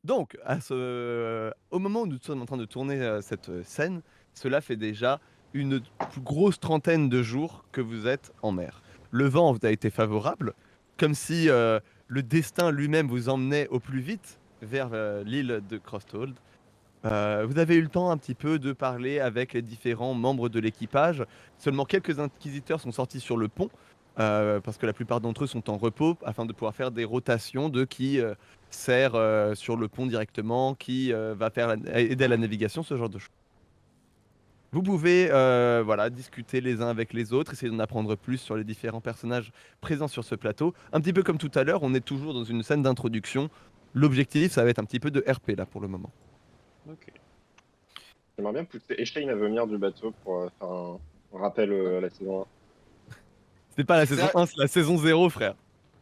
Donc, au moment où nous sommes en train de tourner cette scène, cela fait déjà une plus grosse trentaine de jours que vous êtes en mer. Le vent vous a été favorable, comme si le destin lui-même vous emmenait au plus vite vers l'île de Crosthold. Vous avez eu le temps un petit peu de parler avec les différents membres de l'équipage. Seulement quelques inquisiteurs sont sortis sur le pont, parce que la plupart d'entre eux sont en repos, afin de pouvoir faire des rotations de qui sert sur le pont directement, qui va aider à la navigation, ce genre de choses. Vous pouvez voilà, discuter les uns avec les autres, essayer d'en apprendre plus sur les différents personnages présents sur ce plateau. Un petit peu comme tout à l'heure, on est toujours dans une scène d'introduction. L'objectif, ça va être un petit peu de RP là pour le moment. Ok. J'aimerais bien pousser Eshane à venir du bateau pour faire un rappel à la saison 1. C'est pas la C'est saison vrai. 1, c'est la saison 0, frère.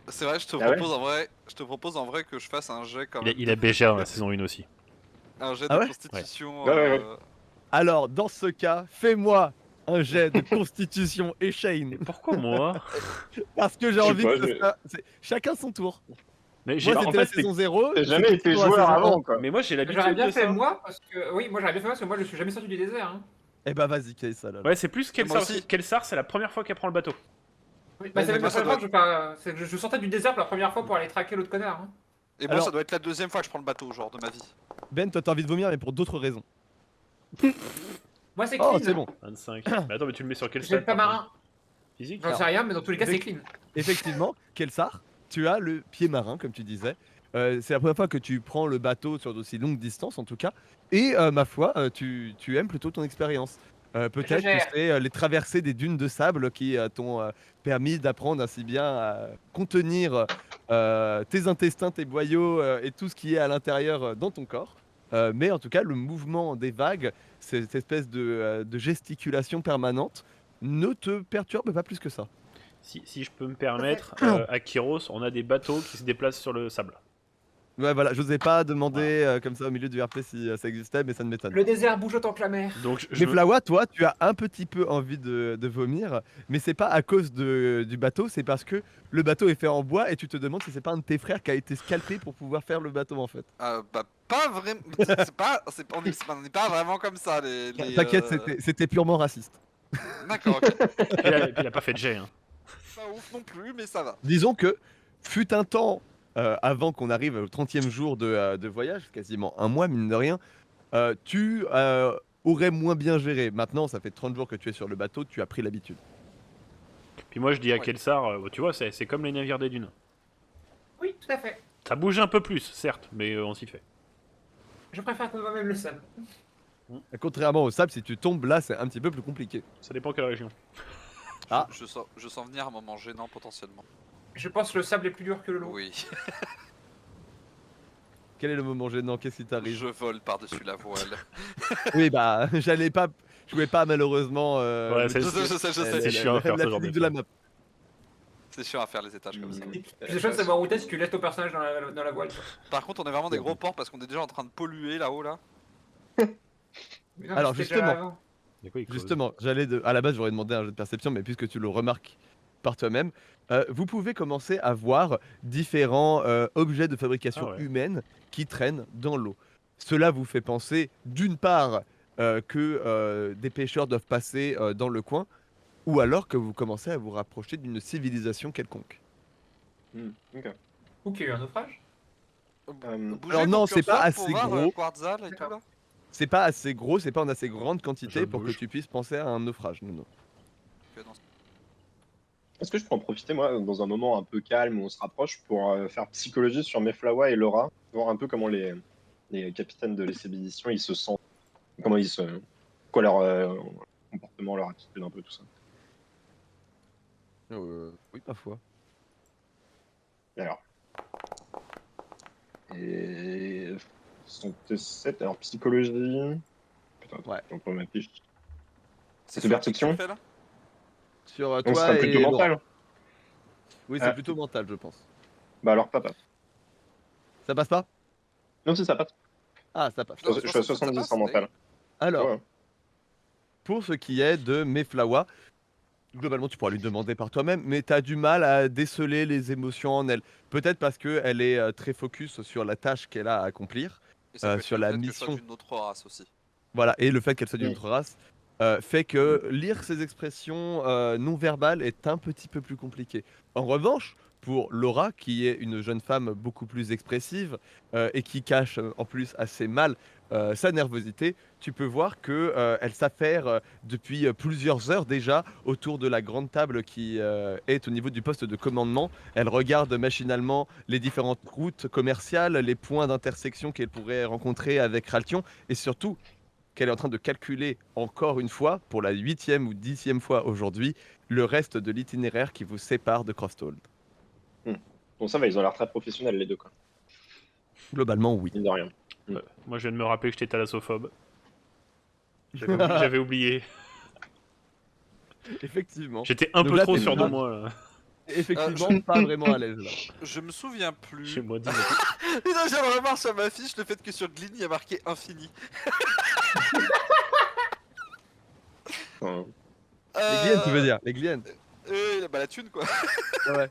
C'est vrai, je te Ah ouais propose en vrai, que je fasse un jet quand même. Il a BGA dans la saison 1 aussi. Un jet Ah de ouais constitution. Ouais. Alors, dans ce cas, fais-moi un jet de constitution et Shane. Mais pourquoi moi? Parce que j'ai Je sais envie pas, que chacun son tour. Mais Moi, en c'était fait, la saison 0. T'as jamais c'était été plutôt la joueur saison avant, 1. quoi. Mais moi j'ai l'habitude J'aurais bien de fait ça. moi parce que oui, moi j'aurais bien fait moi parce que moi je suis jamais sorti du désert. Hein. Eh bah, vas-y, Case, alors. Ouais, c'est plus moi aussi. Kelsar, c'est la première fois qu'elle prend le bateau. Oui, Ouais, c'est même moi, la ça première fois que je sortais du désert pour la première fois pour aller traquer l'autre connard. Hein. Et moi, Alors- ça doit être la deuxième fois que je prends le bateau, genre, de ma vie. Ben, toi, t'as envie de vomir, mais pour d'autres raisons. Moi c'est clean. Oh, c'est bon. 25. Mais attends, mais tu le mets sur quel J'ai stade pas par marin. contre Physique J'en sais rien, mais dans tous les cas c'est clean. Effectivement, Kelsar, tu as le pied marin, comme tu disais. C'est la première fois que tu prends le bateau sur d'aussi longue distance, en tout cas. Et ma foi, tu aimes plutôt ton expérience. Peut-être que gère. c'est les traversées des dunes de sable qui t'ont permis d'apprendre ainsi bien à contenir tes intestins, tes boyaux et tout ce qui est à l'intérieur dans ton corps. Mais en tout cas, le mouvement des vagues, cette espèce de gesticulation permanente, ne te perturbe pas plus que ça. Si je peux me permettre, à Kyros, on a des bateaux qui se déplacent sur le sable. Ouais, voilà, je n'osais pas demander comme ça au milieu du RP si ça existait, mais ça ne m'étonne. Le désert bouge autant que la mer. Donc Mais Flawa, toi, tu as un petit peu envie de vomir, mais c'est pas à cause du bateau, c'est parce que le bateau est fait en bois et tu te demandes si c'est pas un de tes frères qui a été scalpé pour pouvoir faire le bateau en fait. Bah, pas vraiment. On n'est pas vraiment comme ça, T'inquiète, c'était purement raciste. D'accord, ok. il a pas fait de jet. Hein. Pas ouf non plus, mais ça va. Disons que fut un temps, avant qu'on arrive au 30e jour de voyage, quasiment un mois mine de rien, tu aurais moins bien géré. Maintenant, ça fait 30 jours que tu es sur le bateau, tu as pris l'habitude. Puis moi je dis à Ouais. Kelsar, tu vois, c'est comme les navires des dunes. Oui, tout à fait. Ça bouge un peu plus, certes, mais on s'y fait. Je préfère que moi-même le sable. Contrairement au sable, si tu tombes là, c'est un petit peu plus compliqué. Ça dépend quelle région. Ah. Je sens venir un moment gênant potentiellement. Je pense que le sable est plus dur que le l'eau. Oui. Quel est le moment gênant? Qu'est-ce qui t'arrive? Je vole par-dessus la voile. Oui, bah, je pouvais pas malheureusement. Ouais, c'est chiant à faire ce genre de la map. C'est chiant à faire les étages comme ça. C'est chaud de savoir où t'es si tu laisses ton personnage dans la voile. Quoi. Par contre, on est vraiment des gros porcs parce qu'on est déjà en train de polluer là-haut là. Mais non, Alors, c'était justement. déjà avant. De quoi il cause Justement, à la base, j'aurais demandé un jeu de perception, mais puisque tu le remarques par toi-même, vous pouvez commencer à voir différents objets de fabrication Ah ouais. humaine qui traînent dans l'eau. Cela vous fait penser, d'une part, que des pêcheurs doivent passer dans le coin, ou alors que vous commencez à vous rapprocher d'une civilisation quelconque. Ok. Ou qu'il y a eu un naufrage. Bougez alors non, mon c'est pas curseur pour assez voir, gros. Quartzal et tout là. C'est pas assez gros, c'est pas en assez grande quantité Je pour que bouge. tu puisses penser à un naufrage. Non, non. Ok, non, Est-ce que je peux en profiter, moi, dans un moment un peu calme où on se rapproche, pour faire psychologie sur Meflawa et Laura, voir un peu comment les capitaines de l'expédition ils se sentent, comment ils se. Quoi leur comportement, leur attitude, un peu tout ça. Oui, parfois. Et alors. Et. 67, alors psychologie. Putain, Ouais. donc on ma fiche. C'est C'est perception. ce que tu fais, là. Sur Donc ce toi serait et plutôt Laura. mental. Oui, c'est Ah. plutôt mental, je pense. Bah alors pas. Ça passe pas? Non, c'est ça passe. Ah, ça passe. Je suis à 70 en mental. Alors, Ouais. pour ce qui est de Meflawa, Globalement, tu pourras lui demander par toi-même, mais tu as du mal à déceler les émotions en elle. Peut-être parce qu'elle est très focus sur la tâche qu'elle a à accomplir, Et ça peut être sur le la fait que je sois mission. d'une autre race aussi. Voilà, et le fait qu'elle soit d'une Mm. autre race fait que lire ses expressions non verbales est un petit peu plus compliqué. En revanche, pour Laura, qui est une jeune femme beaucoup plus expressive et qui cache en plus assez mal sa nervosité, tu peux voir que elle s'affaire depuis plusieurs heures déjà autour de la grande table qui est au niveau du poste de commandement. Elle regarde machinalement les différentes routes commerciales, les points d'intersection qu'elle pourrait rencontrer avec Raltion, et surtout qu'elle est en train de calculer encore une fois, pour la 8e ou 10e fois aujourd'hui, le reste de l'itinéraire qui vous sépare de Crossthold. Bon, ça va, ils ont l'air très professionnels, les deux, quoi. Globalement, oui. Mine de rien. Moi, je viens de me rappeler que j'étais thalassophobe. J'avais oublié. Effectivement. J'étais un Donc peu là, trop t'es sûr de pas- moi, là. Effectivement, pas vraiment à l'aise là. Je me souviens plus. Chez moi, dis Et là, j'aimerais voir sur ma fiche le fait que sur Glyn, il y a marqué infini. Enfin, Les gliennes, tu veux dire? Les gliennes. Bah la thune quoi. Ouais.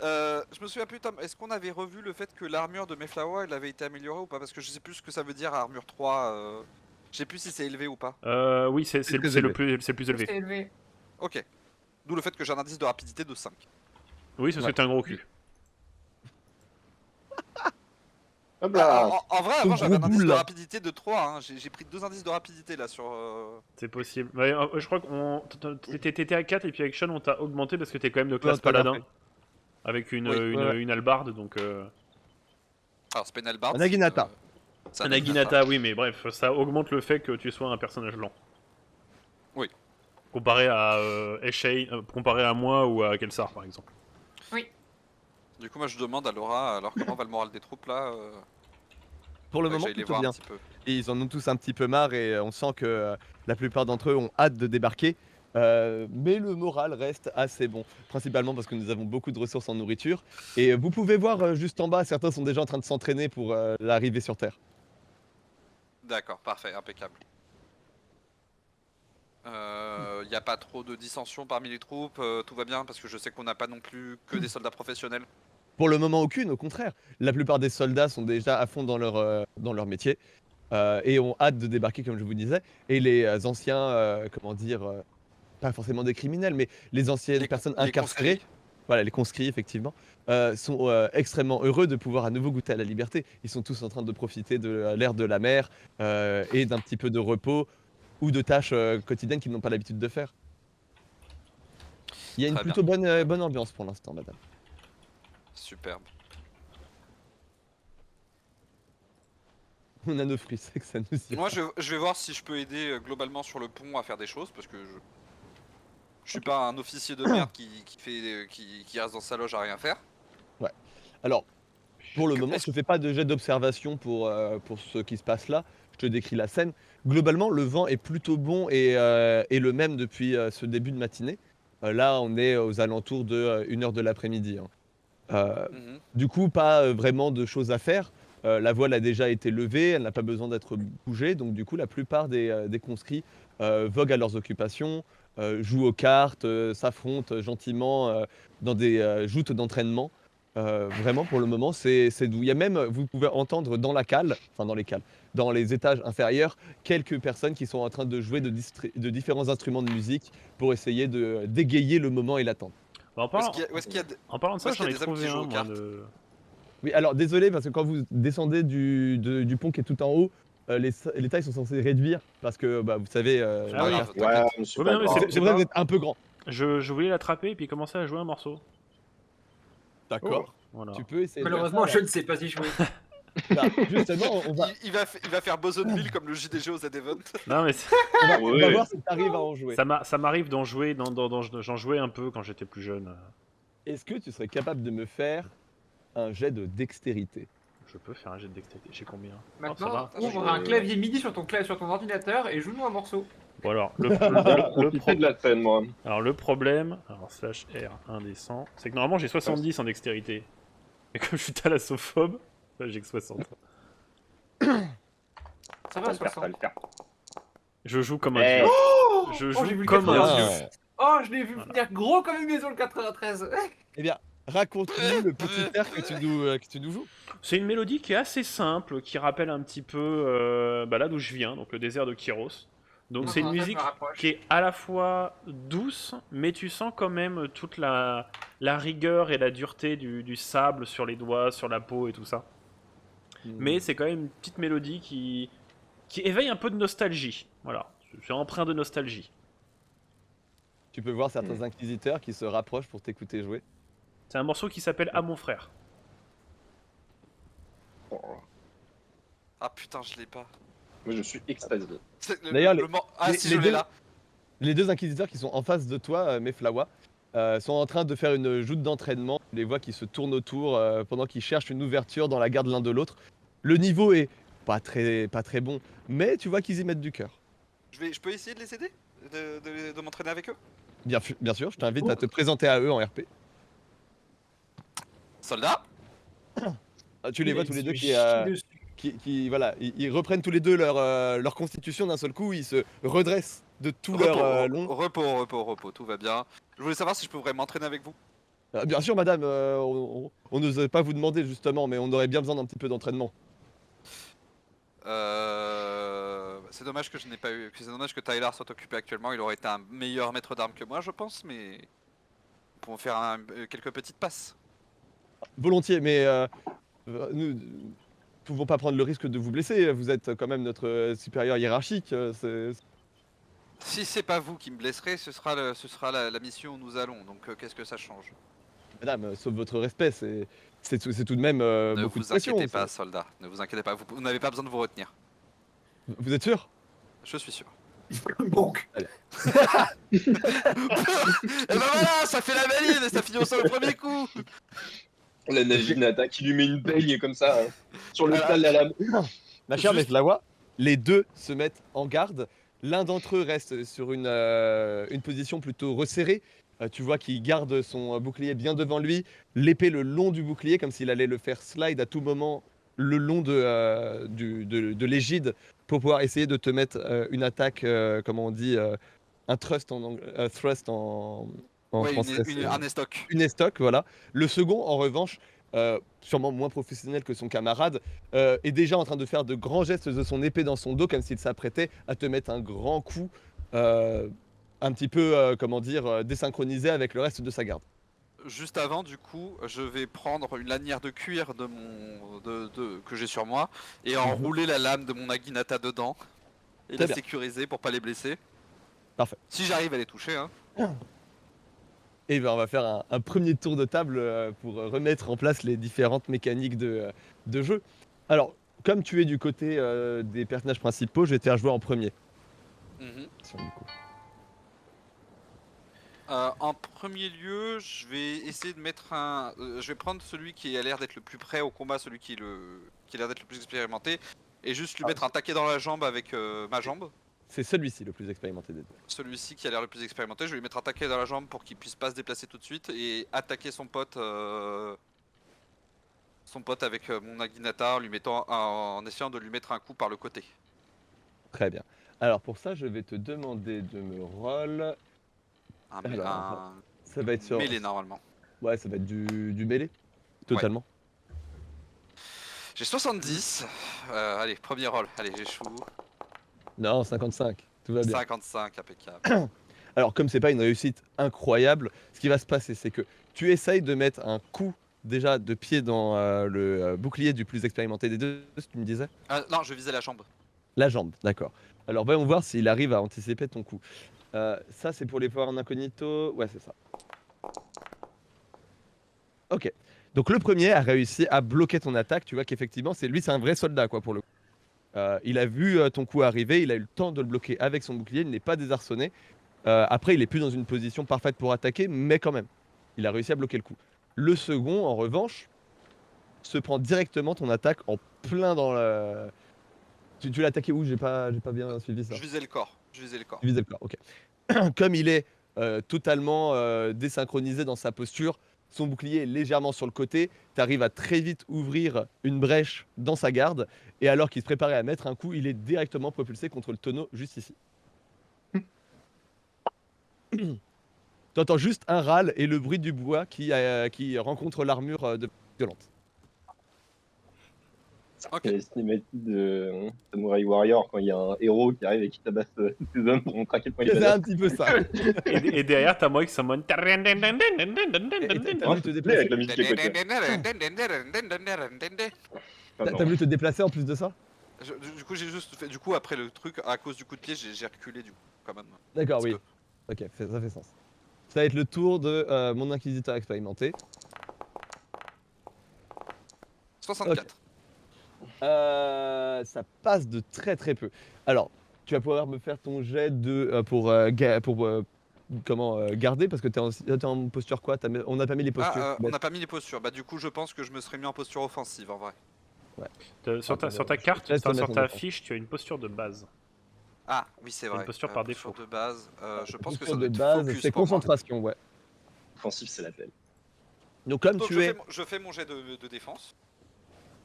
Je me souviens plus, Tom, est-ce qu'on avait revu le fait que l'armure de Mayflower elle avait été améliorée ou pas? Parce que je sais plus ce que ça veut dire armure 3. Je sais plus si c'est élevé ou pas. Oui, c'est très le élevé. plus élevé. C'est élevé. Ok. D'où le fait que j'ai un indice de rapidité de 5. Oui, ça Ouais. c'était un gros cul. hop là. En vrai, Ton avant j'avais un gros indice boule, de là. rapidité de 3. Hein. J'ai pris 2 indices de rapidité là sur. C'est possible. Ouais, je crois qu'on t'étais à 4 et puis avec Sean on t'a augmenté parce que t'es quand même de classe t'as bien paladin. fait. Avec une, Oui. une albarde, donc... Alors c'est Penelbard. Un Naginata. C'est Un Naginata, oui, mais bref, ça augmente le fait que tu sois un personnage lent. Oui. Comparé à Eshei, comparé à moi ou à Kelsar, par exemple. Du coup, moi je demande à Laura, alors comment va le moral des troupes là Pour le que moment, j'aille les plutôt voir bien. un petit peu. Et ils en ont tous un petit peu marre et on sent que la plupart d'entre eux ont hâte de débarquer. Mais le moral reste assez bon, principalement parce que nous avons beaucoup de ressources en nourriture. Et vous pouvez voir juste en bas, certains sont déjà en train de s'entraîner pour l'arrivée sur Terre. D'accord, parfait, impeccable. Il n'y a pas trop de dissension parmi les troupes, tout va bien parce que je sais qu'on n'a pas non plus que des soldats professionnels. Pour le moment, aucune, au contraire. La plupart des soldats sont déjà à fond dans leur métier et ont hâte de débarquer, comme je vous disais. Et les anciens, comment dire, pas forcément des criminels, mais les anciennes Les- personnes les incarcérées, conscrits. voilà, les conscrits, effectivement, sont extrêmement heureux de pouvoir à nouveau goûter à la liberté. Ils sont tous en train de profiter de l'air de la mer et d'un petit peu de repos ou de tâches quotidiennes qu'ils n'ont pas l'habitude de faire. Il y a une Très plutôt bonne ambiance pour l'instant, madame. Superbe. On a nos fruits, c'est que ça nous y Moi je vais voir si je peux aider globalement sur le pont à faire des choses parce que je suis pas un officier de merde qui reste dans sa loge à rien faire. Alors, pour le moment, Est-ce- je ne fais pas de jet d'observation pour ce qui se passe là. Je te décris la scène. Globalement, le vent est plutôt bon et le même depuis ce début de matinée. Là, on est aux alentours de 1h de l'après-midi, hein. Mhm. Du coup, pas vraiment de choses à faire. La voile a déjà été levée, elle n'a pas besoin d'être bougée. Donc, du coup, la plupart des conscrits voguent à leurs occupations, jouent aux cartes, s'affrontent gentiment dans des joutes d'entraînement. Vraiment, pour le moment, c'est doux. Il y a même, vous pouvez entendre dans la cale, enfin dans les cales, dans les étages inférieurs, quelques personnes qui sont en train de jouer de différents instruments de musique pour essayer de dégayer le moment et l'attente. Bah, Où est-ce qu'il y a des- en parlant de ça, où est-ce qu'il j'en y a ai des hommes trouvé qui jouent un, aux moi, cartes Oui, alors désolé, parce que quand vous descendez du pont qui est tout en haut, les tailles sont censées réduire, parce que bah, vous savez, Ah oui. la Ah, carte- Ouais, t'inquiète. mais c'est Ouais, pas mais non, mais grave. c'est vrai, vous êtes un peu grand. je voulais l'attraper et puis commencer à jouer un morceau. D'accord. Voilà. Tu peux essayer. de faire Malheureusement, ça, je ne sais pas y jouer. bah, justement, on va, Il va faire Bozonville comme le JDG aux Z-Event. Non, mais on va Ouais. voir si tu arrives à en jouer. ça m'arrive d'en jouer, j'en jouais un peu quand j'étais plus jeune. Est-ce que tu serais capable de me faire un jet de dextérité? Je peux faire un jet de dextérité. J'ai combien? Maintenant, va. ouvre un clavier MIDI sur ton ordinateur et joue-nous un morceau. Bon alors, Profitez de la scène, moi. alors le problème, alors slash R 1 des 100, c'est que normalement j'ai 70 en dextérité. Et comme je suis thalassophobe, là j'ai que 60. Ça va, Ça va le faire, ça va 60. le faire. Je joue comme un Eh. dieu. Oh Je j'ai joue vu le comme un 80. dieu. Oh, je l'ai vu Voilà. venir gros comme une maison le 93. Eh bien, raconte-nous le petit air que tu nous joues. C'est une mélodie qui est assez simple, qui rappelle un petit peu là d'où je viens, donc le désert de Kyros. Donc c'est une Ça, je me musique rapproche. qui est à la fois douce, mais tu sens quand même toute la rigueur et la dureté du sable sur les doigts, sur la peau et tout ça. Mais c'est quand même une petite mélodie qui éveille un peu de nostalgie. Voilà, c'est empreint de nostalgie. Tu peux voir certains inquisiteurs qui se rapprochent pour t'écouter jouer. C'est un morceau qui s'appelle À mon frère. Oh, Ah putain, je l'ai pas. moi, je suis extasié. D'ailleurs, Ah les- si, les je l'ai deux- là. Les deux inquisiteurs qui sont en face de toi, Meflawa, sont en train de faire une joute d'entraînement. Tu les vois qui se tournent autour pendant qu'ils cherchent une ouverture dans la garde l'un de l'autre. Le niveau est pas très bon, mais tu vois qu'ils y mettent du cœur. Je peux essayer de les aider de m'entraîner avec eux. Bien sûr, je t'invite à te présenter à eux en RP. Soldat. Tu les vois tous les deux qui voilà, ils reprennent tous les deux leur constitution d'un seul coup, ils se redressent de tout leur long. Repos, tout va bien. Je voulais savoir si je pourrais m'entraîner avec vous. Bien sûr, madame, on n'ose pas vous demander justement, mais on aurait bien besoin d'un petit peu d'entraînement. C'est dommage que je n'ai pas eu. C'est dommage que Tyler soit occupé actuellement. Il aurait été un meilleur maître d'armes que moi, je pense, mais nous pouvons faire quelques petites passes. Volontiers, mais nous ne pouvons pas prendre le risque de vous blesser. Vous êtes quand même notre supérieur hiérarchique. Si c'est pas vous qui me blesserez, ce sera la mission où nous allons. Donc qu'est-ce que ça change? Madame, sauf votre respect, c'est tout de même Ne beaucoup de vous pression. inquiétez pas, soldat. Ne vous inquiétez pas. Vous n'avez pas besoin de vous retenir. Vous êtes sûr? Je suis sûr. Donc, Et ben voilà, ça fait la valide et ça finit au sol au premier coup. La Naginata qui lui met une baigne comme ça hein, sur le Voilà. tas de la lame. Ma chère Juste- Meflawa, les deux se mettent en garde. L'un d'entre eux reste sur une position plutôt resserrée. Tu vois qu'il garde son bouclier bien devant lui, l'épée le long du bouclier, comme s'il allait le faire slide à tout moment le long de l'égide pour pouvoir essayer de te mettre une attaque, comment on dit, un thrust en Ouais, français. c'est- un estoc. une estoc, voilà. Le second, en revanche, sûrement moins professionnel que son camarade, est déjà en train de faire de grands gestes de son épée dans son dos, comme s'il s'apprêtait à te mettre un grand coup, un petit peu, comment dire, désynchronisé avec le reste de sa garde. Juste avant, du coup, je vais prendre une lanière de cuir que j'ai sur moi et enrouler la lame de mon Aginata dedans et Très la bien. sécuriser pour pas les blesser. Parfait. Si j'arrive à les toucher, hein. Et ben, on va faire un premier tour de table pour remettre en place les différentes mécaniques de jeu. Alors, comme tu es du côté des personnages principaux, je vais te faire jouer en premier. Mhm. Sur du coup. En premier lieu, je vais essayer de mettre je vais prendre celui qui a l'air d'être le plus prêt au combat, celui qui a l'air d'être le plus expérimenté, et juste lui mettre un taquet dans la jambe avec ma jambe. C'est celui-ci le plus expérimenté des deux. Celui-ci qui a l'air le plus expérimenté, je vais lui mettre un taquet dans la jambe pour qu'il puisse pas se déplacer tout de suite et attaquer son pote avec mon Aginata en essayant de lui mettre un coup par le côté. Très bien. Alors pour ça, je vais te demander de me roll. Alors, Un Ça va être sur. mêlée normalement. Ouais, ça va être du mêlé. Totalement. J'ai 70. Allez, premier roll. Allez, j'échoue. Non, 55. Tout va bien. 55, impeccable. Alors, comme c'est pas une réussite incroyable, ce qui va se passer, c'est que tu essayes de mettre un coup déjà de pied dans le bouclier du plus expérimenté des deux, ce que tu me disais. Non, je visais la jambe. La jambe, d'accord. Alors, voyons voir s'il arrive à anticiper ton coup. Ça, c'est pour les pouvoirs en incognito. Ouais, c'est ça. Ok. Donc, le premier a réussi à bloquer ton attaque. Tu vois qu'effectivement, c'est un vrai soldat, quoi, pour le coup. Il a vu ton coup arriver, il a eu le temps de le bloquer avec son bouclier, il n'est pas désarçonné. Après, il est plus dans une position parfaite pour attaquer, mais quand même, il a réussi à bloquer le coup. Le second, en revanche, se prend directement ton attaque en plein dans le. Tu l'as attaqué où? J'ai pas bien suivi ça. Je visais le corps. Je visais le corps. Tu visais le corps, ok. Comme il est totalement désynchronisé dans sa posture, son bouclier est légèrement sur le côté, tu arrives à très vite ouvrir une brèche dans sa garde, et alors qu'il se préparait à mettre un coup, il est directement propulsé contre le tonneau juste ici. Tu entends juste un râle et le bruit du bois qui rencontre l'armure de violente. Ok. C'est la cinématique de Samurai Warrior quand il y a un héros qui arrive et qui tabasse ses hommes pour montrer à quel point il est C'est badass. un petit peu ça. Et derrière, t'as moi qui summon. T'as voulu te déplacer Avec la musique à côté. Ah, non. T'as voulu te déplacer en plus de ça? Du coup, j'ai juste fait. Du coup, après le truc, à cause du coup de pied, j'ai reculé du coup, quand même. D'accord, Parce oui. Ok, ça fait sens. Ça va être le tour de mon inquisiteur expérimenté. 64. Ça passe de très très peu. Alors, tu vas pouvoir me faire ton jet de garder parce que t'es en posture quoi? On n'a pas mis les postures. Ah, on n'a pas mis les postures. Bah, du coup, je pense que je me serais mis en posture offensive en vrai. Sur ta je carte, te laisse te sur mettre en ta défense. fiche, tu as une posture de base. Ah, oui, c'est une vrai. posture par Posture défaut. de base. Je pense que Posture ça doit de être base, focus c'est pour moi. concentration, ouais. Offensif, c'est l'appel. Donc comme Donc, tu es, je fais mon jet de défense.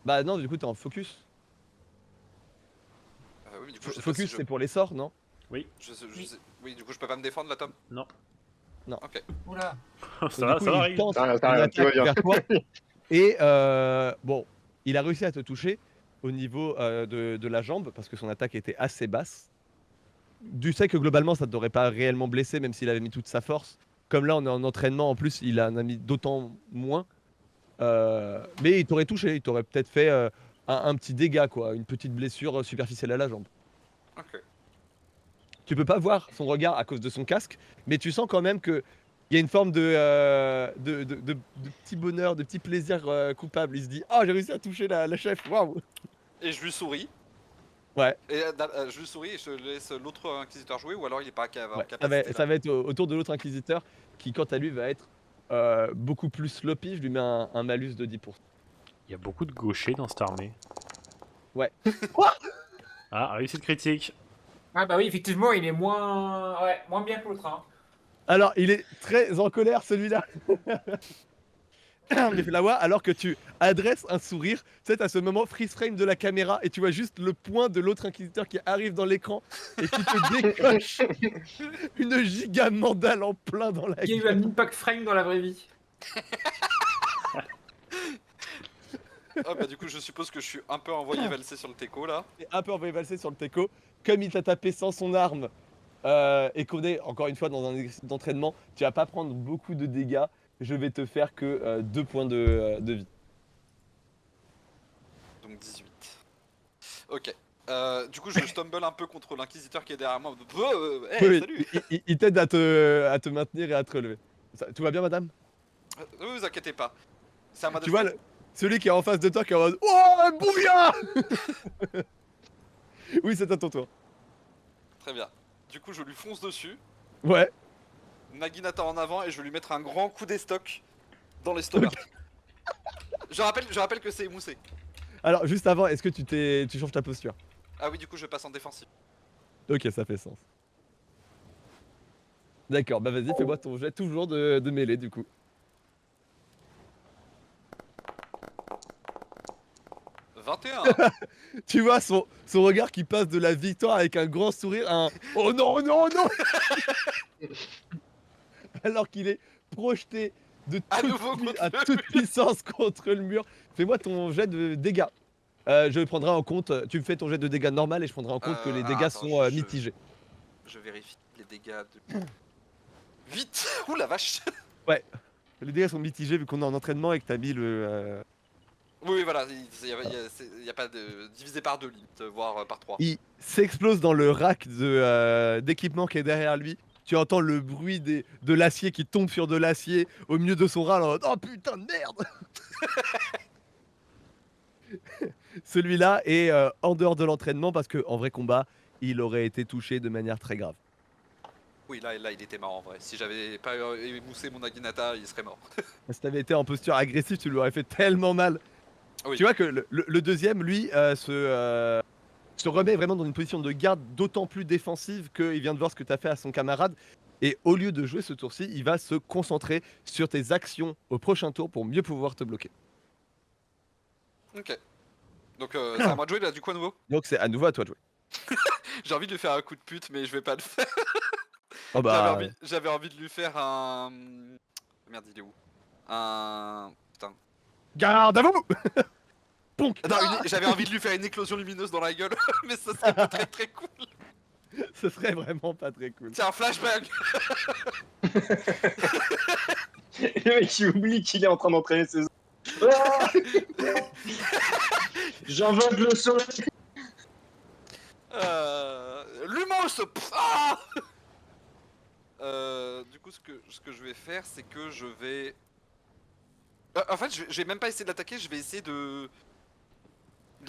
bah non, du coup t'es en focus. Oui, mais du coup, je sais pas Focus si c'est pour les sorts, non? Oui. Oui, du coup, je peux pas me défendre là, Tom. Non. Ok. Oula. ça Donc, va, du coup, ça il arrive. tente Ça une arrive, tout va attaque bien. vers toi. Et bon, il a réussi à te toucher au niveau de la jambe parce que son attaque était assez basse. Tu sais que globalement ça ne t'aurait pas réellement blessé même s'il avait mis toute sa force. Comme là on est en entraînement en plus, il en a mis d'autant moins. Mais il t'aurait touché, il t'aurait peut-être fait un petit dégât quoi, une petite blessure superficielle à la jambe. Ok. Tu peux pas voir son regard à cause de son casque, mais tu sens quand même que il y a une forme de petit bonheur, de petit plaisir coupable. Il se dit ah j'ai réussi à toucher la chef, waouh. Et je lui souris. Ouais. Et je lui souris et je laisse l'autre inquisiteur jouer ou alors il est pas en Ouais, capacité ça va être autour de l'autre inquisiteur qui, quant à lui, va être beaucoup plus sloppy. Je lui mets un malus de 10%. Il y a beaucoup de gauchers dans cette armée. Ouais. Ah, réussite critique. Ah bah oui, effectivement, il est moins bien que l'autre. Hein. Alors, il est très en colère celui-là. Mais Flower, alors que tu adresses un sourire, tu sais, à ce moment freeze frame de la caméra et tu vois juste le point de l'autre inquisiteur qui arrive dans l'écran et qui te décoche une giga mandale en plein dans la Il y a eu un gueule. impact frame dans la vraie vie. Ah bah du coup je suppose que je suis un peu envoyé valser sur le teco là. Et un peu envoyé valser sur le teco. Comme il t'a tapé sans son arme et qu'on est encore une fois dans un exercice d'entraînement, tu vas pas prendre beaucoup de dégâts. Je vais te faire que 2 points de vie. Donc 18. Ok. Du coup je stumble un peu contre l'inquisiteur qui est derrière moi. Hey, Oui, salut. il t'aide à te maintenir et à te relever. Tout va bien, madame? Ne vous inquiétez pas. C'est à moi de Tu vois, jouer. celui qui est en face de toi qui est en mode oh, un bouillard. Oui, c'est à ton tour. Très bien. Du coup je lui fonce dessus. Ouais. Naginata en avant et je vais lui mettre un grand coup d'estoc dans l'estomac. Je rappelle que c'est émoussé. Alors, juste avant, est-ce que tu changes ta posture? Ah oui, du coup je passe en défensif. Ok, ça fait sens. D'accord, bah vas-y, fais-moi ton jet toujours de mêlée du coup. « 21. Tu vois son regard qui passe de la victoire avec un grand sourire à un oh non, oh non, oh non. Alors qu'il est projeté de À nouveau contre à le toute puissance contre le mur. Fais-moi ton jet de dégâts. Je prendrai en compte, tu me fais ton jet de dégâts normal et je prendrai en compte que les dégâts attends, sont mitigés. Je vérifie les dégâts de... Vite. Ouh la vache. Les dégâts sont mitigés vu qu'on est en entraînement et que t'as mis le... Oui, voilà, il y a pas de... Divisé par 2 limite, voire par 3. Il s'explose dans le rack d'équipement qui est derrière lui. Tu entends le bruit de l'acier qui tombe sur de l'acier au milieu de son râle en mode oh putain de merde. Celui-là est en dehors de l'entraînement parce qu'en vrai combat, il aurait été touché de manière très grave. Oui, là, il était mort en vrai. Si j'avais pas émoussé mon Naginata, il serait mort. Si t'avais été en posture agressive, tu lui aurais fait tellement mal. Oui. Tu vois que le deuxième, lui, se remet vraiment dans une position de garde d'autant plus défensive qu'il vient de voir ce que tu as fait à son camarade. Et au lieu de jouer ce tour-ci, il va se concentrer sur tes actions au prochain tour pour mieux pouvoir te bloquer. Ok. Donc c'est à moi de jouer là, du coup à nouveau. Donc c'est à nouveau à toi de jouer. J'ai envie de lui faire un coup de pute, mais je vais pas le faire. Oh bah, J'avais envie de lui faire un. Merde, il est où? Un. Putain. garde à vous. Ponk. Non, j'avais envie de lui faire une éclosion lumineuse dans la gueule, mais ça serait pas très très cool. Ce serait vraiment pas très cool. Tiens, un flashbang. Le mec il oublie qu'il est en train d'entraîner ses. Ah J'invoque le soleil. Lumos. Ah du coup, ce que je vais faire, c'est que je vais. En fait, je vais même pas essayer de l'attaquer, je vais essayer de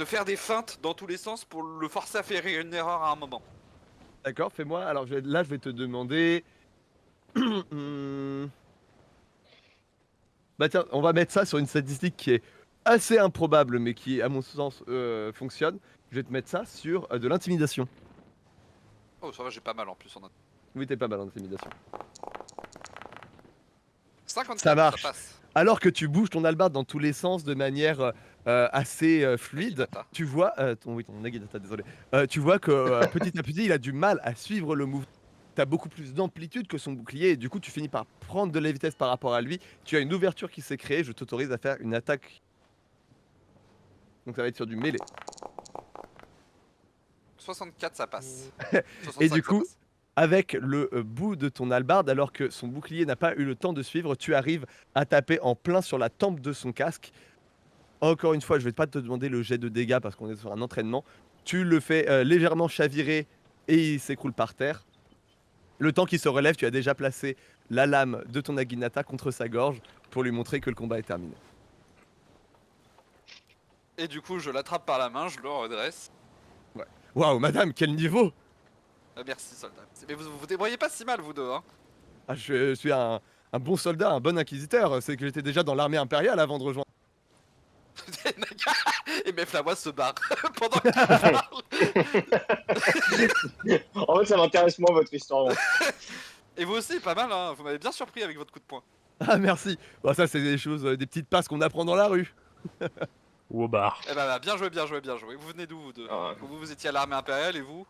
faire des feintes dans tous les sens pour le forcer à faire une erreur à un moment. D'accord, fais-moi. Alors là, je vais te demander. Hmm. Bah tiens, on va mettre ça sur une statistique qui est assez improbable, mais qui, à mon sens, fonctionne. Je vais te mettre ça sur de l'intimidation. Oh, ça va, j'ai pas mal en plus en Oui, t'es pas mal en intimidation. 54, Ça marche. passe. Alors que tu bouges ton hallebarde dans tous les sens de manière assez fluide, Naginata. tu vois, ton Naginata, désolé. Tu vois que petit à petit, il a du mal à suivre le mouvement. Tu as beaucoup plus d'amplitude que son bouclier et du coup, tu finis par prendre de la vitesse par rapport à lui. Tu as une ouverture qui s'est créée. Je t'autorise à faire une attaque. Donc ça va être sur du mêlée. 64, ça passe. Et 65, du ça coup, passe. avec le bout de ton hallebarde, alors que son bouclier n'a pas eu le temps de suivre, tu arrives à taper en plein sur la tempe de son casque. Encore une fois, je vais pas te demander le jet de dégâts parce qu'on est sur un entraînement. Tu le fais légèrement chavirer et il s'écroule par terre. Le temps qu'il se relève, tu as déjà placé la lame de ton Naginata contre sa gorge pour lui montrer que le combat est terminé. Et du coup, je l'attrape par la main, je le redresse. Waouh, madame, quel niveau! Merci, soldat. Mais vous débrouillez pas si mal, vous deux, hein. Ah, je suis un bon soldat, un bon inquisiteur. C'est que j'étais déjà dans l'armée impériale avant de rejoindre. Et Meflawa se barre pendant qu'il parle. En fait, ça m'intéresse moins votre histoire. Et vous aussi, pas mal, hein. Vous m'avez bien surpris avec votre coup de poing. Ah, merci. Bon, ça, c'est des choses, des petites passes qu'on apprend dans la rue. Ou au bar. Eh ben, bien joué, bien joué, bien joué. Vous venez d'où, vous deux? Ah. Vous étiez à l'armée impériale et vous?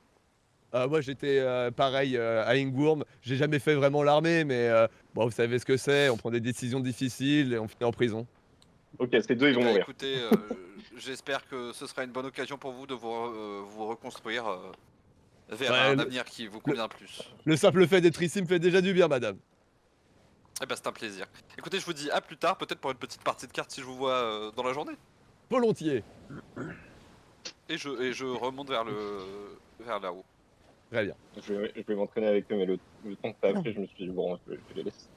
Moi, j'étais pareil à Ingworm. J'ai jamais fait vraiment l'armée, mais bon, vous savez ce que c'est. On prend des décisions difficiles et on finit en prison. Ok, ces deux ils Eh vont ben, mourir. écoutez, j'espère que ce sera une bonne occasion pour vous de vous reconstruire vers Ouais, un avenir qui vous convient plus. Le simple fait d'être ici me fait déjà du bien, madame. Eh ben, c'est un plaisir. Écoutez, je vous dis à plus tard, peut-être pour une petite partie de cartes si je vous vois dans la journée. Volontiers. Et je remonte vers là-haut. Très bien. Je vais m'entraîner avec eux, mais le temps que t'as appris, je me suis dit, bon, je les laisse.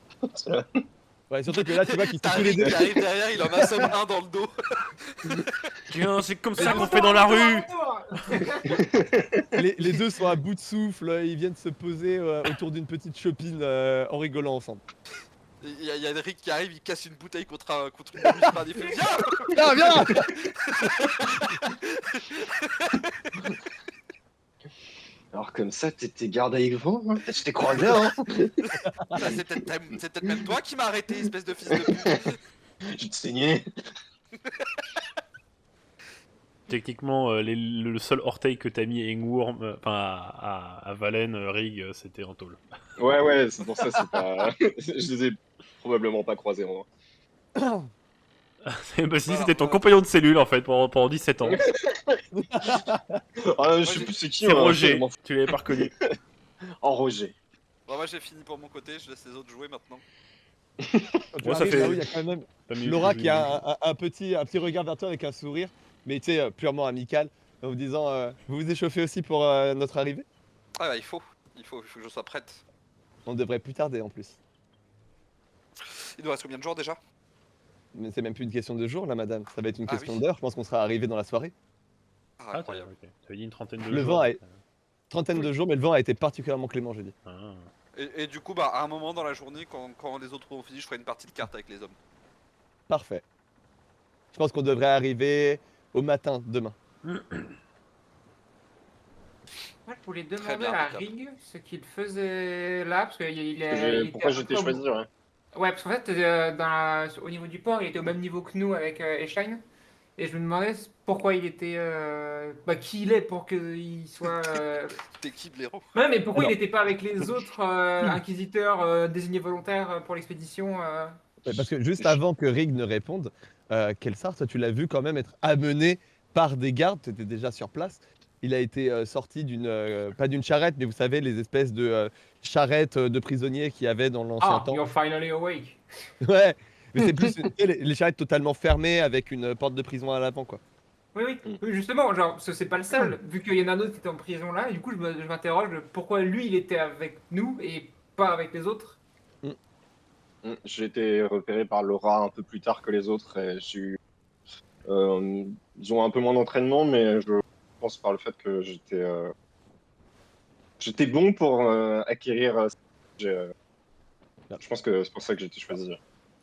Ouais, surtout que là, tu vois qu'ils sont tous les T'arrives deux. t'arrives derrière, il en assomme un dans le dos. Tiens, c'est comme ça qu'on fait dans la rue. Les deux sont à bout de souffle. Ils viennent se poser autour d'une petite chopine en rigolant ensemble. Il y a Rick qui arrive, il casse une bouteille contre une musparde, il fait viens. Viens, viens. Alors comme ça, t'étais garde avec vous, hein. Je t'ai croisé, hein. Bah, c'est peut-être même toi qui m'as arrêté, espèce de fils de pute. Je te saignais. Techniquement, le seul orteil que t'as mis Engworm, à Valen, Rig, c'était en tôle. Ouais, c'est pour ça, c'est pas. Je les ai probablement pas croisés, moi. Bah si, c'était ton compagnon de cellule en fait pendant 17 ans. Ah, je sais plus c'est qui, C'est moi, Roger, je m'en fous. tu l'avais pas reconnu. Oh, Roger. Bon, moi j'ai fini pour mon côté, je laisse les autres jouer maintenant. Moi, ça fait- Il y a quand même T'as mis- Laura qui a un petit regard vers toi avec un sourire, mais tu sais, purement amical, en vous disant vous vous échauffez aussi pour notre arrivée? Ah bah il faut que je sois prête. On devrait plus tarder en plus. Il nous reste combien de jours déjà? Mais c'est même plus une question de jour là, madame. Ça va être une Ah question oui. d'heure. Je pense qu'on sera arrivé dans la soirée. Ah, Ah, t'as incroyable. t'avais dit une trentaine de Le jours. vent est- Trentaine de jours, mais le vent a été particulièrement clément jeudi. Ah. Et du coup, bah à un moment dans la journée, quand les autres ont fini, je ferai une partie de cartes avec les hommes. Parfait. Je pense qu'on devrait arriver au matin demain. Moi, je voulais Très demander bien, à impeccable. Rig ce qu'il faisait là, parce qu'il est. Pourquoi j'étais choisi, ouais. Ouais, parce qu'en fait, au niveau du port, il était au même niveau que nous avec Eshine. Et je me demandais pourquoi il était. Qui il est pour qu'il soit. T'es qui, blaireau? Ouais, mais pourquoi il Alors. n'était pas avec les autres inquisiteurs désignés volontaires pour l'expédition Ouais, parce que juste Je- avant que Rig ne réponde, Kelsar, toi tu l'as vu quand même être amené par des gardes, tu étais déjà sur place. Il a été sorti d'une, pas d'une charrette, mais vous savez, les espèces de charrettes de prisonniers qu'il y avait dans l'ancien Ah, temps. you're finally awake. Ouais, mais c'est plus tu sais, les charrettes totalement fermées avec une porte de prison à l'avant, quoi. Oui, oui, Mm. oui, justement, genre, c'est pas le seul, vu qu'il y en a un autre qui était en prison là, et du coup, je m'interroge de pourquoi lui il était avec nous et pas avec les autres. J'ai été repéré par Laura un peu plus tard que les autres et ils ont un peu moins d'entraînement, mais je pense par le fait que j'étais bon pour acquérir. Je pense que c'est pour ça que j'ai été choisi.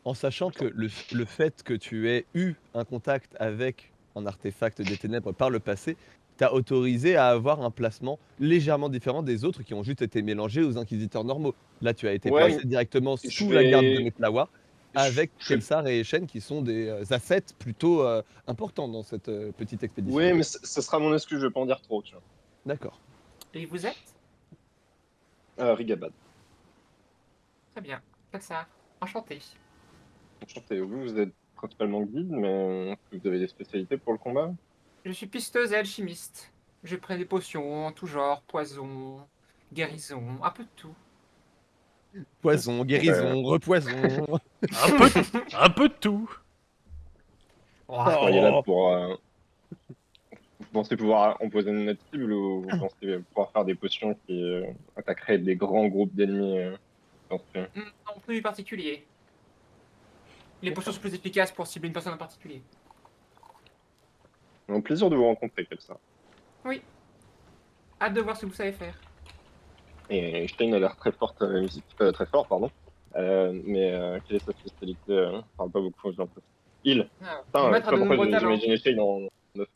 En sachant que le fait que tu aies eu un contact avec un artefact des ténèbres par le passé t'a autorisé à avoir un placement légèrement différent des autres qui ont juste été mélangés aux inquisiteurs normaux. Là, tu as été Ouais, placé directement je sous la garde de vais. Meflawa je- avec je- Kelsar et Eshen qui sont des assets plutôt importants dans cette petite expédition. Ouais, mais ce sera mon excuse, je vais pas en dire trop. Tu vois. D'accord. Et vous êtes? Rigabad. Très bien, comme ça, enchanté. Enchanté. Vous êtes principalement guide, mais vous avez des spécialités pour le combat? Je suis pisteuse et alchimiste. Je prends des potions en tout genre, poison, guérison, un peu de tout. Poison, guérison, repoison. Un peu de tout. Soyez là Oh. pour. Vous pensez pouvoir empoisonner notre cible ou vous pensez pouvoir faire des potions qui attaqueraient des grands groupes d'ennemis Non, plus particulier. Les potions sont plus efficaces pour cibler une personne en particulier. Un plaisir de vous rencontrer comme ça. Oui. Hâte de voir ce que vous savez faire. Et Stein a l'air très forte, très fort, pardon. Quelle est sa spécialité parle pas beaucoup, j'ai l'impression. Il. Ah, Putain, mon je sais maître a pas de pourquoi nombreux talents. j'imaginais Stein en neuf.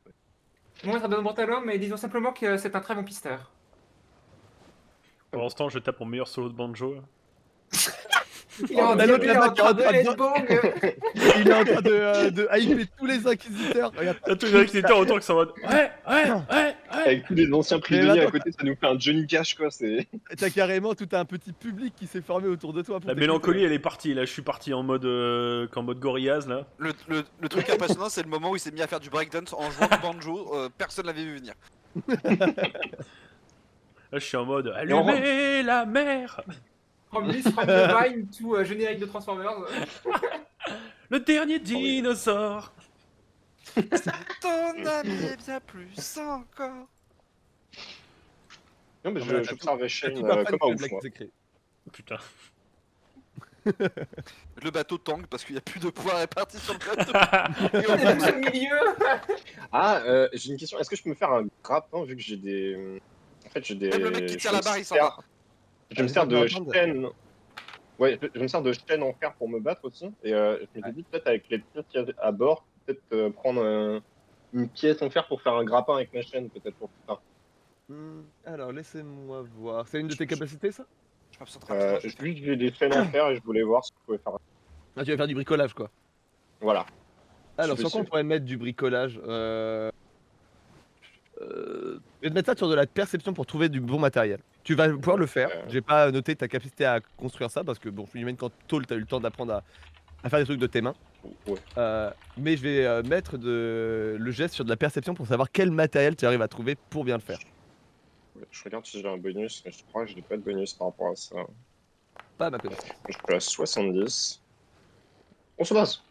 Mon maître a de nombreux talents, mais disons simplement que c'est un très bon pisteur. Pour l'instant, je tape mon meilleur solo de banjo. Il est en bah, l'autre diable, il est là-bas en qui est en train de train de- headbang. Il est en train de hyper tous les inquisiteurs. Regarde. T'as tous les inquisiteurs autour qui sont en mode ouais. Avec tous les anciens Mais prisonniers à attends, côté, ça nous fait un Johnny Cash, quoi. C'est. t'as carrément tout un petit public qui s'est formé autour de toi. Pour La t'écouter. mélancolie, elle est partie. Là, je suis parti en mode Gorillaz là. Le truc impressionnant, c'est le moment où il s'est mis à faire du breakdance en jouant du banjo. Personne l'avait vu venir. Là, je suis en mode Et on allumez la mer. From Miss From the Vine to générique de Transformers. Le dernier dinosaure. Ton ami est bien plus encore. Non, mais Ah, voilà, j'observais T'as Shane tout un fan comme un club ouf, là qui moi. s'est créé. Putain. Le bateau tangue parce qu'il n'y a plus de poids réparti sur le bateau. Et on est au milieu. J'ai une question. Est-ce que je peux me faire un grappin vu que j'ai des. En fait, j'ai des. Même le mec qui tire je la me barre, il s'en sers- va. Je me sers de Attends, chaîne. Ouais, je me sers de chaîne en fer pour me battre aussi. Et je m'étais dit, peut-être avec les pièces qu'il y a à bord, peut-être prendre une pièce en fer pour faire un grappin avec ma chaîne, peut-être pour plus tard. Alors, laissez-moi voir. C'est une de tes capacités, ça? Je m'absente rapidement. Juste, j'ai des chaînes en fer et je voulais voir si je pouvais faire. Ah, tu vas faire du bricolage, quoi. Voilà. Alors, Je sur vais quoi on essayer. pourrait mettre du bricolage Je vais te mettre ça sur de la perception pour trouver du bon matériel. Tu vas pouvoir le faire. J'ai pas noté ta capacité à construire ça parce que, bon, je m'imagine quand tôt, t'as eu le temps d'apprendre à faire des trucs de tes mains. Ouais. Mais je vais mettre le geste sur de la perception pour savoir quel matériel tu arrives à trouver pour bien le faire. Je regarde si j'ai un bonus, mais je crois que je n'ai pas de bonus par rapport à ça. Pas à ma connaissance. Je suis à 70. On se base.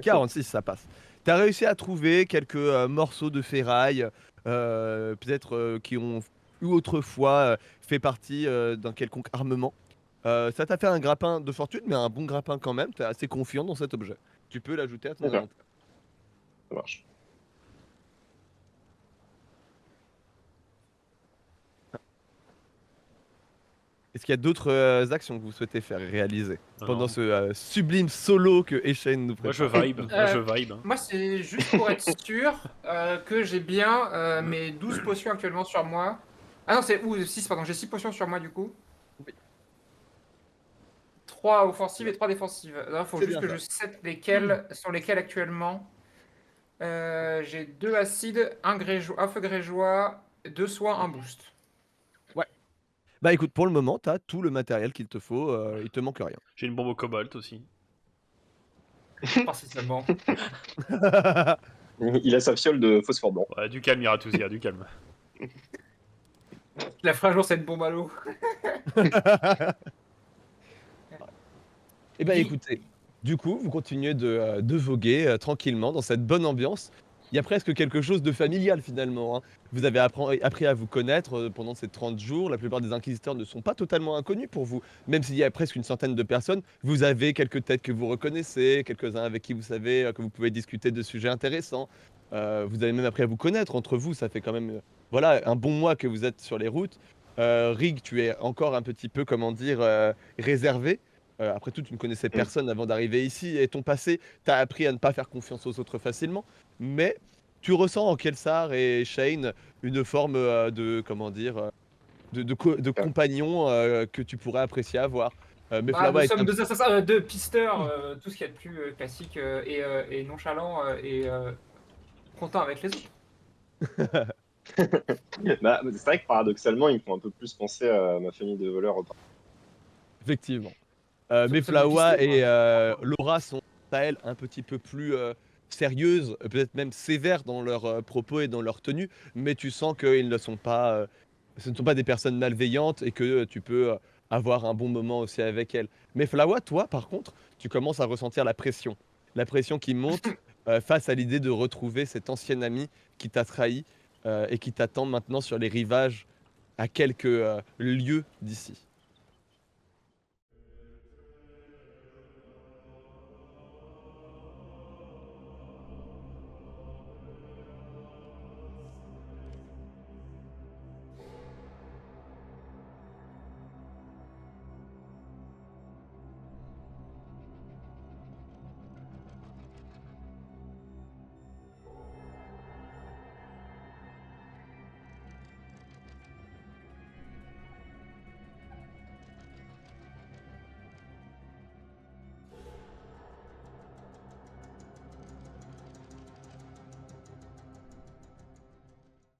46, ça passe. Tu as réussi à trouver quelques morceaux de ferraille, peut-être qui ont eu autrefois fait partie d'un quelconque armement. Ça t'a fait un grappin de fortune, mais un bon grappin quand même. Tu es assez confiant dans cet objet. Tu peux l'ajouter à ton Ok. inventaire. Ça marche. Est-ce qu'il y a d'autres actions que vous souhaitez faire réaliser Non, pendant non. ce sublime solo que Eshen nous Moi, je prépare? vibe. Moi, je vibe. hein. Moi, c'est juste pour être sûr que j'ai bien mes 12 potions actuellement sur moi. Ah non, c'est 6, pardon. J'ai 6 potions sur moi du coup. Oui. 3 offensives et 3 défensives. Il faut C'est juste bien que ça. je sais lesquelles sont lesquelles actuellement. J'ai 2 acides, un feu grégeois, 2 soins, un boost. Bah écoute, pour le moment, t'as tout le matériel qu'il te faut, il te manque rien. J'ai une bombe au cobalt aussi. Pas si seulement. Il a sa fiole de phosphore blanc. Ouais, du calme, Iratousia, du calme. La ferai un jour cette bombe à l'eau. Eh ben Oui. écoutez, du coup, vous continuez de voguer tranquillement dans cette bonne ambiance. Il y a presque quelque chose de familial finalement, hein. Vous avez appris à vous connaître pendant ces 30 jours. La plupart des inquisiteurs ne sont pas totalement inconnus pour vous. Même s'il y a presque une centaine de personnes, vous avez quelques têtes que vous reconnaissez, quelques-uns avec qui vous savez que vous pouvez discuter de sujets intéressants. Vous avez même appris à vous connaître entre vous. Ça fait quand même voilà, un bon mois que vous êtes sur les routes. Rig, tu es encore un petit peu, comment dire, réservé. Après tout, tu ne connaissais personne avant d'arriver ici et ton passé t'a appris à ne pas faire confiance aux autres facilement. Mais tu ressens en Kelsar et Shane une forme de, comment dire, de compagnon que tu pourrais apprécier avoir. Mais Bah, nous Flower est sommes un... deux assassins, deux pisteurs, tout ce qu'il y a de plus classique et nonchalant et content avec les autres. Bah, c'est vrai que paradoxalement, ils me font un peu plus penser à ma famille de voleurs. Effectivement. Nous Mais sommes des Flower pisteurs, et hein. Laura sont, à elles, un petit peu plus sérieuses, peut-être même sévères dans leurs propos et dans leur tenue, mais tu sens qu'ils ne sont pas, ce ne sont pas des personnes malveillantes et que tu peux avoir un bon moment aussi avec elles. Mais Flower, toi, par contre, tu commences à ressentir la pression qui monte face à l'idée de retrouver cet ancien ami qui t'a trahi et qui t'attend maintenant sur les rivages à quelques lieues d'ici.